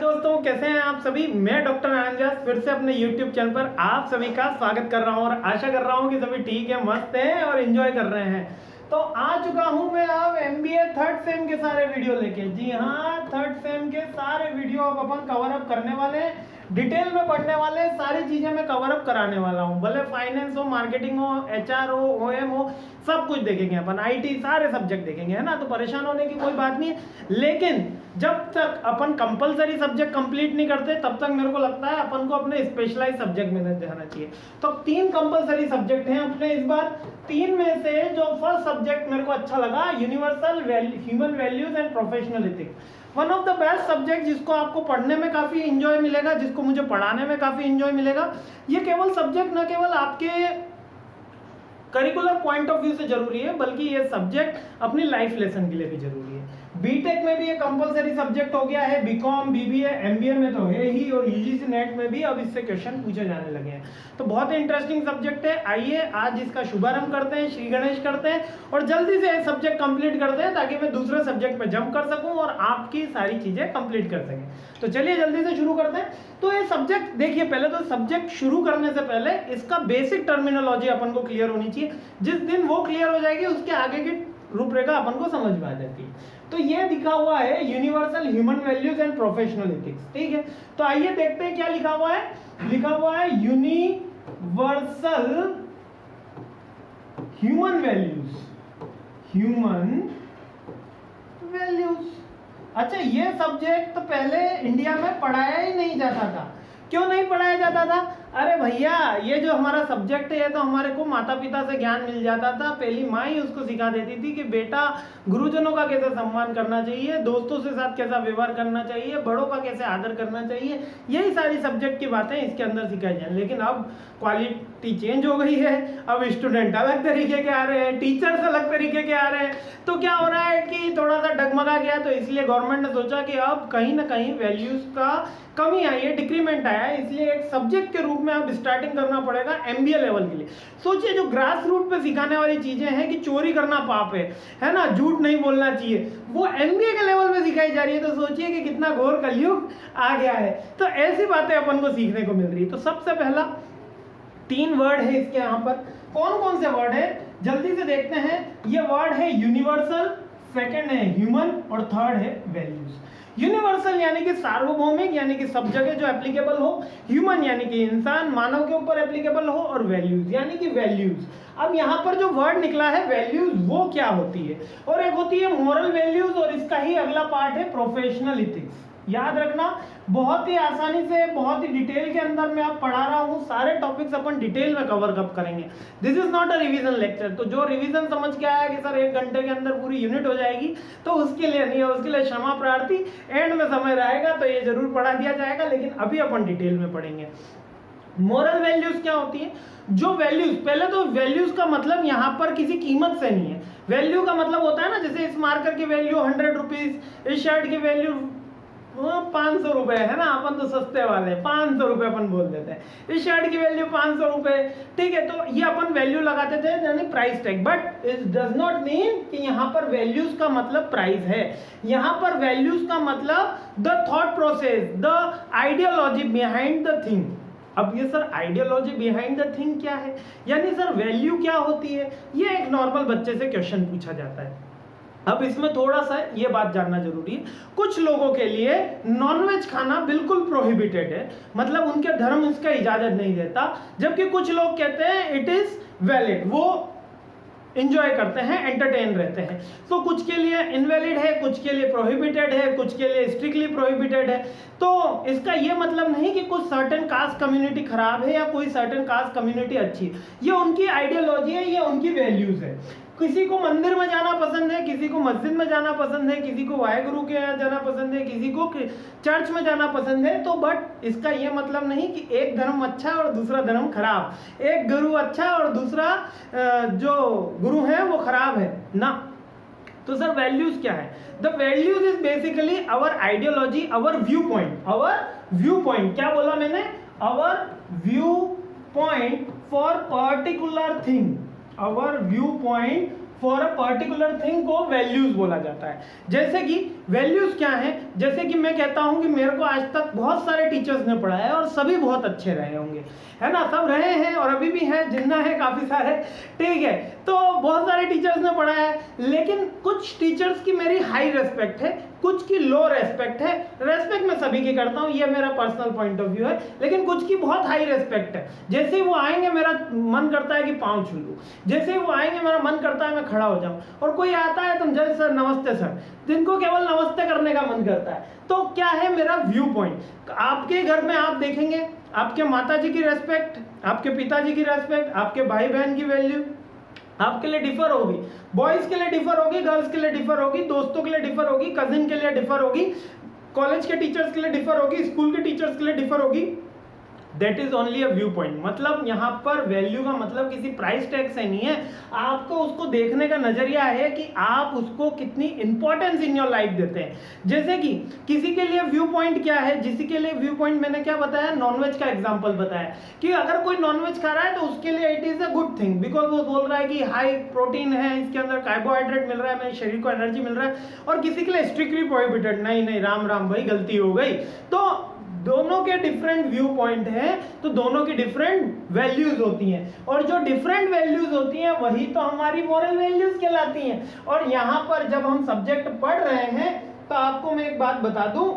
दोस्तों, कैसे हैं आप सभी। मैं डॉक्टर आनंद व्यास फिर से अपने YouTube चैनल पर आप सभी का स्वागत कर रहा हूं और आशा कर रहा हूं कि सभी ठीक है, मस्त हैं और एंजॉय कर रहे हैं। तो आ चुका हूं मैं अब MBA थर्ड सेम के सारे वीडियो लेके। जी हाँ, थर्ड सेम के सारे वीडियो अब अपन कवर अप करने वाले हैं, डिटेल में पढ़ने वाले हैं, सारी चीजें मैं कवर अप कराने वाला हूँ। भले फाइनेंस हो, मार्केटिंग हो, HR हो, OM हो, सब कुछ देखेंगे अपन, IT सारे सब्जेक्ट देखेंगे, है ना। तो परेशान होने की कोई बात नहीं है, लेकिन जब तक अपन कंपलसरी सब्जेक्ट कंप्लीट नहीं करते तब तक मेरे को लगता है अपन को अपने स्पेशलाइज सब्जेक्ट में जाना चाहिए। तो 3 कंपलसरी सब्जेक्ट हैं अपने इस बार। 3 में से जो फर्स्ट सब्जेक्ट मेरे को अच्छा लगा, universal human values and professional ethics. One of the best subject जिसको आपको पढ़ने में काफी एंजॉय मिलेगा, जिसको मुझे पढ़ाने में काफी एंजॉय मिलेगा। ये केवल सब्जेक्ट न केवल आपके करिकुलर पॉइंट ऑफ व्यू से जरूरी है, बल्कि ये सब्जेक्ट अपनी लाइफ लेसन के लिए भी जरूरी है। बीटेक में भी ये कंपलसरी सब्जेक्ट हो गया है, बीकॉम, BBA, MBA में तो है ही, और UGC नेट में भी अब इससे क्वेश्चन पूछे जाने लगे हैं। तो बहुत इंटरेस्टिंग सब्जेक्ट है। आइए आज इसका शुभारंभ करते हैं, श्री गणेश करते हैं और जल्दी से सब्जेक्ट कंप्लीट करते हैं, ताकि मैं दूसरे सब्जेक्ट में जंप कर सकूं और आपकी सारी चीजें कंप्लीट कर सकें। तो चलिए जल्दी से शुरू करते हैं। तो ये सब्जेक्ट देखिए, पहले तो सब्जेक्ट शुरू करने से पहले इसका बेसिक टर्मिनोलॉजी अपन को क्लियर होनी चाहिए। जिस दिन वो क्लियर हो जाएगी, उसके आगे की रूपरेखा अपन को समझ में आ जाती है। तो ये लिखा हुआ है universal human values and professional ethics, ठीक है। तो आइए देखते हैं क्या लिखा हुआ है। लिखा हुआ है यूनिवर्सल ह्यूमन वैल्यूज। अच्छा, ये सब्जेक्ट तो पहले इंडिया में पढ़ाया ही नहीं जाता था। क्यों नहीं पढ़ाया जाता था? अरे भैया, ये जो हमारा सब्जेक्ट है, तो हमारे को माता पिता से ज्ञान मिल जाता था। पहली माँ ही उसको सिखा देती थी कि बेटा गुरुजनों का कैसे सम्मान करना चाहिए, दोस्तों के साथ कैसा व्यवहार करना चाहिए, बड़ों का कैसे आदर करना चाहिए। यही सारी सब्जेक्ट की बातें इसके अंदर सिखाई जाए। लेकिन अब क्वालिटी चेंज हो गई है, अब स्टूडेंट अलग तरीके के आ रहे हैं, टीचर्स अलग तरीके के आ रहे हैं। तो क्या हो रहा है कि थोड़ा सा डगमगा गया, तो इसलिए गवर्नमेंट ने सोचा कि अब कहीं ना कहीं वैल्यूज का कमी आई है, डिक्रीमेंट आया है, इसलिए एक सब्जेक्ट के रूप में अब स्टार्टिंग करना पड़ेगा MBA लेवल के लिए। सोचिए, जो ग्रास रूट पे सिखाने वाली चीजें हैं कि चोरी करना पाप है ना, झूठ नहीं बोलना चाहिए, वो MBA के लेवल पे सिखाई जा रही है। तो सोचिए कि कितना घोर कलयुग आ गया है। तो ऐसी बातें अपन को सीखने को मिल रही है। तो सबसे पहला 3 वर्ड है इसके यहाँ पर। कौन कौन से वर्ड है जल्दी से देखते हैं। ये वर्ड है यूनिवर्सल, सेकंड है ह्यूमन और थर्ड है वैल्यूज। यूनिवर्सल यानी कि सार्वभौमिक, यानी कि सब जगह जो एप्लीकेबल हो। ह्यूमन यानी कि इंसान, मानव के ऊपर एप्लीकेबल हो। और वैल्यूज यानी कि वैल्यूज। अब यहाँ पर जो वर्ड निकला है वैल्यूज, वो क्या होती है? और एक होती है मोरल वैल्यूज, और इसका ही अगला पार्ट है प्रोफेशनल एथिक्स। याद रखना, बहुत ही आसानी से, बहुत ही डिटेल के अंदर मैं आप पढ़ा रहा हूँ। सारे टॉपिक्स अपन डिटेल में कवर अप करेंगे। This is not a revision lecture. तो जो रिवीजन समझ के आया कि सर 1 घंटे के अंदर पूरी यूनिट हो जाएगी, तो उसके लिए नहीं है, उसके लिए क्षमा प्रार्थी। एंड में समय रहेगा तो ये जरूर पढ़ा दिया जाएगा, लेकिन अभी अपन डिटेल में पढ़ेंगे। मोरल वैल्यूज क्या होती है? जो वैल्यूज, पहले तो वैल्यूज का मतलब यहाँ पर किसी कीमत से नहीं है। वैल्यू का मतलब होता है ना, जैसे इस मार्कर की वैल्यू 100 रुपीज, इस शर्ट की वैल्यू 500 रुपए, है ना। अपन तो सस्ते वाले 500 रुपए अपन बोल देते हैं। इस शर्ट की वैल्यू 500 रुपए, ठीक है। तो ये अपन वैल्यू लगाते थे, यानी price tag. But it does not mean कि यहाँ पर वैल्यूज का मतलब प्राइस है। यहाँ पर वैल्यूज का मतलब the thought process, the ideology behind the thing. अब ये sir ideology behind the thing क्या है, यानी सर वैल्यू क्या होती है, ये एक नॉर्मल बच्चे से क्वेश्चन पूछा जाता है। अब इसमें थोड़ा सा ये बात जानना जरूरी है। कुछ लोगों के लिए नॉनवेज खाना बिल्कुल प्रोहिबिटेड है, मतलब उनके धर्म इसका इजाजत नहीं देता, जबकि कुछ लोग कहते हैं इट इज वैलिड, वो इंजॉय करते हैं, एंटरटेन रहते हैं। तो कुछ के लिए इनवैलिड है, कुछ के लिए प्रोहिबिटेड है, कुछ के लिए स्ट्रिक्टली प्रोहिबिटेड है। तो इसका ये मतलब नहीं कि कुछ सर्टेन कास्ट कम्युनिटी खराब है या कोई सर्टेन कास्ट कम्युनिटी अच्छी है। ये उनकी आइडियोलॉजी है, ये उनकी वैल्यूज है। किसी को मंदिर में जाना पसंद है, किसी को मस्जिद में जाना पसंद है, किसी को वाहेगुरु के यहाँ जाना पसंद है, किसी को चर्च में जाना पसंद है। तो बट इसका यह मतलब नहीं कि एक धर्म अच्छा और दूसरा धर्म खराब, एक गुरु अच्छा और दूसरा जो गुरु है वो खराब है ना। तो सर वैल्यूज क्या है? The values is basically our ideology, our viewpoint. Our viewpoint क्या बोला मैंने? Our viewpoint for particular thing. our viewpoint for a particular thing को वैल्यूज बोला जाता है। जैसे कि वैल्यूज क्या है, जैसे कि मैं कहता हूं कि मेरे को आज तक बहुत सारे टीचर्स ने पढ़ाया और सभी बहुत अच्छे रहे होंगे, है ना, सब रहे हैं और अभी भी हैं, जिन्ना है काफी सारे, ठीक है। तो बहुत सारे टीचर्स ने पढ़ाया है, लेकिन कुछ टीचर्स की मेरी हाई रेस्पेक्ट है, कुछ की लो रेस्पेक्ट है। रेस्पेक्ट मैं सभी की करता हूँ, ये मेरा पर्सनल पॉइंट ऑफ व्यू है, लेकिन कुछ की बहुत हाई रेस्पेक्ट है। जैसे ही वो आएंगे मेरा मन करता है कि पाँव छू लूं, जैसे ही वो आएंगे मेरा मन करता है मैं खड़ा हो जाऊं। और कोई आता है तुम जय सर, नमस्ते सर, जिनको केवल नमस्ते करने का मन करता है। तो क्या है मेरा व्यू पॉइंट। आपके घर में आप देखेंगे आपके माता जी की रेस्पेक्ट, आपके पिताजी की रेस्पेक्ट, आपके भाई बहन की वैल्यू आपके लिए डिफर होगी, बॉयज के लिए डिफर होगी, गर्ल्स के लिए डिफर होगी, दोस्तों के लिए डिफर होगी, कजिन के लिए डिफर होगी, कॉलेज के टीचर्स के लिए डिफर होगी, स्कूल के टीचर्स के लिए डिफर होगी। That is only a view point. मतलब यहाँ पर वैल्यू का मतलब किसी प्राइस टैग से नहीं है, आपको उसको देखने का नजरिया है कि आप उसको कितनी इंपॉर्टेंस इन योर लाइफ देते हैं। जैसे कि किसी के लिए व्यू पॉइंट क्या है, किसी के लिए व्यू पॉइंट मैंने क्या बताया, नॉनवेज का एग्जांपल बताया कि अगर कोई नॉनवेज खा रहा है तो उसके लिए it is a good thing, because वो बोल रहा है कि हाई प्रोटीन है, इसके अंदर कार्बोहाइड्रेट मिल रहा है, मेरे शरीर को एनर्जी मिल रहा है। और किसी के लिए स्ट्रिक्टली प्रोहिबिटेड, नहीं नहीं राम राम भाई गलती हो गई। तो दोनों के डिफरेंट व्यू पॉइंट हैं, तो दोनों की डिफरेंट वैल्यूज होती हैं, और जो डिफरेंट वैल्यूज होती हैं वही तो हमारी मॉरल वैल्यूज कहलाती हैं। और यहाँ पर जब हम सब्जेक्ट पढ़ रहे हैं तो आपको मैं एक बात बता दूं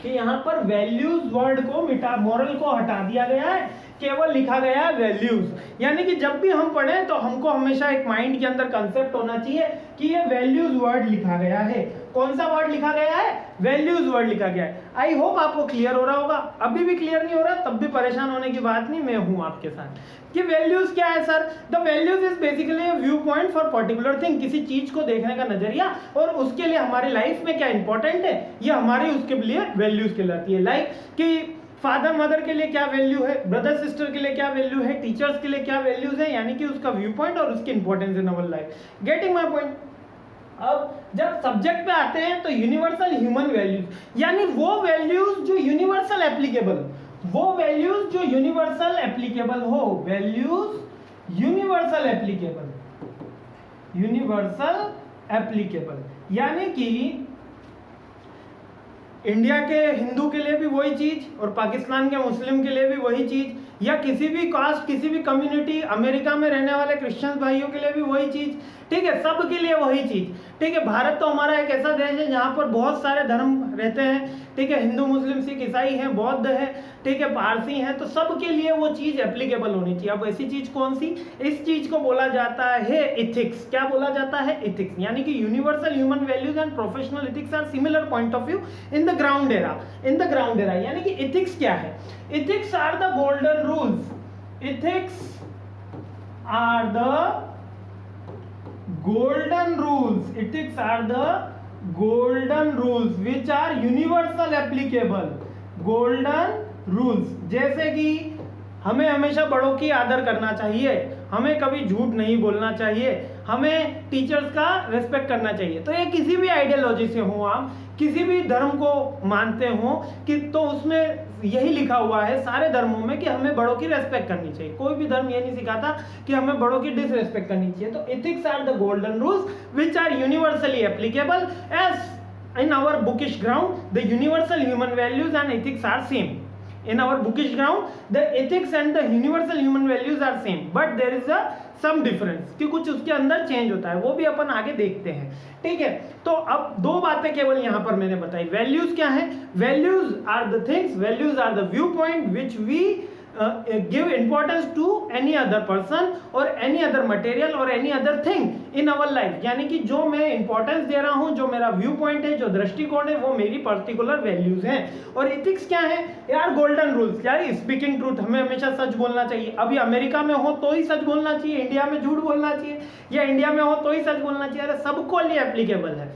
कि यहाँ पर वैल्यूज वर्ड को मिटा, मॉरल को हटा दिया गया है, केवल लिखा गया है वैल्यूज। यानी कि जब भी हम पढ़ें तो हमको हमेशा एक माइंड के अंदर कंसेप्ट होना चाहिए कि ये वैल्यूज वर्ड लिखा गया है। कौन सा वर्ड लिखा गया है, वैल्यूज वर्ड लिखा गया है। आई होप आपको क्लियर हो रहा होगा, अभी भी क्लियर नहीं हो रहा तब भी परेशान होने की बात नहीं, मैं हूं आपके साथ। कि वैल्यूज क्या है sir, the values is basically view point for particular thing, किसी चीज को देखने का नजरिया, और उसके लिए हमारी लाइफ में क्या इंपॉर्टेंट है ये हमारी उसके लिए वैल्यूज कहलाती है। लाइक कि फादर मदर के लिए क्या वैल्यू है, ब्रदर सिस्टर के लिए क्या वैल्यू है, टीचर्स के लिए क्या वैल्यूज है, यानी कि उसका व्यू पॉइंट और उसकी importance in our life. Getting my point. अब जब सब्जेक्ट पे आते हैं तो यूनिवर्सल ह्यूमन वैल्यूज, यानी वो वैल्यूज जो यूनिवर्सल एप्लीकेबल, वो वैल्यूज जो यूनिवर्सल एप्लीकेबल हो, values universal applicable, universal applicable, यानी कि इंडिया के हिंदू के लिए भी वही चीज और पाकिस्तान के मुस्लिम के लिए भी वही चीज, या किसी भी कास्ट, किसी भी कम्युनिटी, अमेरिका में रहने वाले क्रिश्चियन भाइयों के लिए भी वही चीज, ठीक है, सबके लिए वही चीज, ठीक है। भारत तो हमारा एक ऐसा देश है जहाँ पर बहुत सारे धर्म रहते हैं, ठीक है, हिंदू मुस्लिम सिख ईसाई हैं, बौद्ध है, ठीक है, पारसी हैं, तो सबके लिए वो चीज एप्लीकेबल होनी चाहिए। अब ऐसी चीज कौन सी, इस चीज को बोला जाता है इथिक्स। क्या बोला जाता है, इथिक्स, यानी कि universal human values and professional ethics are similar point of view in the ground era, in the ground era. यानी कि इथिक्स क्या है, ethics are the golden rules, ethics are the golden rules, ethics are the golden rules which are universal applicable, golden rules। जैसे कि हमें हमेशा बड़ों की आदर करना चाहिए, हमें कभी झूठ नहीं बोलना चाहिए, हमें टीचर्स का रेस्पेक्ट करना चाहिए। तो ये किसी भी आइडियोलॉजी से हो, आप किसी भी धर्म को मानते हो कि, तो उसमें यही लिखा हुआ है सारे धर्मों में कि हमें बड़ों की रेस्पेक्ट करनी चाहिए। कोई भी धर्म ये नहीं सिखाता कि हमें बड़ों की डिसरेस्पेक्ट करनी चाहिए। तो ethics are the golden rules which are universally applicable as in our bookish ground the universal human values and ethics are same. In our bookish ground, the ethics and the universal human values are same, but there is a some difference कि कुछ उसके अंदर change होता है, वो भी अपन आगे देखते हैं, ठीक है। तो अब दो बातें केवल यहाँ पर मैंने बताई। वैल्यूज क्या है, values are the things, values are the view point which we give importance to any other person or any other material or any other thing in our life। यानी कि जो मैं इंपॉर्टेंस दे रहा हूं, जो मेरा व्यू पॉइंट है, जो दृष्टिकोण है, वो मेरी पर्टिकुलर वैल्यूज हैं। और एथिक्स क्या है यार, गोल्डन रूल्स, यार स्पीकिंग ट्रूथ, हमें हमेशा सच बोलना चाहिए। अभी अमेरिका में हो तो ही सच बोलना चाहिए, इंडिया में झूठ बोलना चाहिए, या इंडिया में हो तो ही सच बोलना चाहिए, अरे सबको लिए एप्लीकेबल है।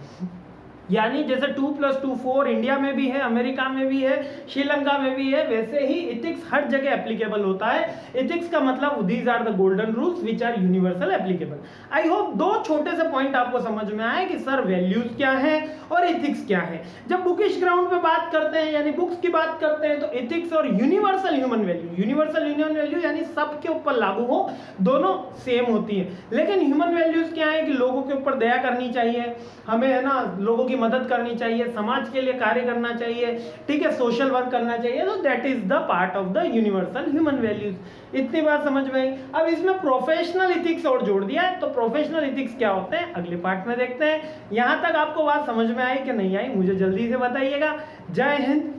यानी जैसे 2+2 4 इंडिया में भी है, अमेरिका में भी है, श्रीलंका में भी है, वैसे ही इथिक्स हर जगह एप्लीकेबल होता है। इथिक्स का मतलब these are the golden rules which are universal applicable. I hope दो छोटे से पॉइंट आपको समझ में आए कि सर वैल्यूज क्या है और इथिक्स क्या है। जब बुकिश ग्राउंड पे बात करते हैं यानी बुक्स की बात करते हैं तो इथिक्स और यूनिवर्सल ह्यूमन वैल्यू यानी सबके ऊपर लागू हो, दोनों सेम होती है। लेकिन ह्यूमन वैल्यूज क्या है कि लोगों के ऊपर दया करनी चाहिए, हमें है ना लोगों की मदद करनी चाहिए, समाज के लिए कार्य करना चाहिए, ठीक है, सोशल वर्क करना चाहिए। तो that is the part of the universal human values. इतनी बात समझ में आई। अब इसमें प्रोफेशनल इथिक्स और जोड़ दिया है, तो प्रोफेशनल इथिक्स क्या होते हैं अगले पार्ट में देखते हैं। यहां तक आपको बात समझ में आई कि नहीं आई मुझे जल्दी से बताइएगा। जय हिंद,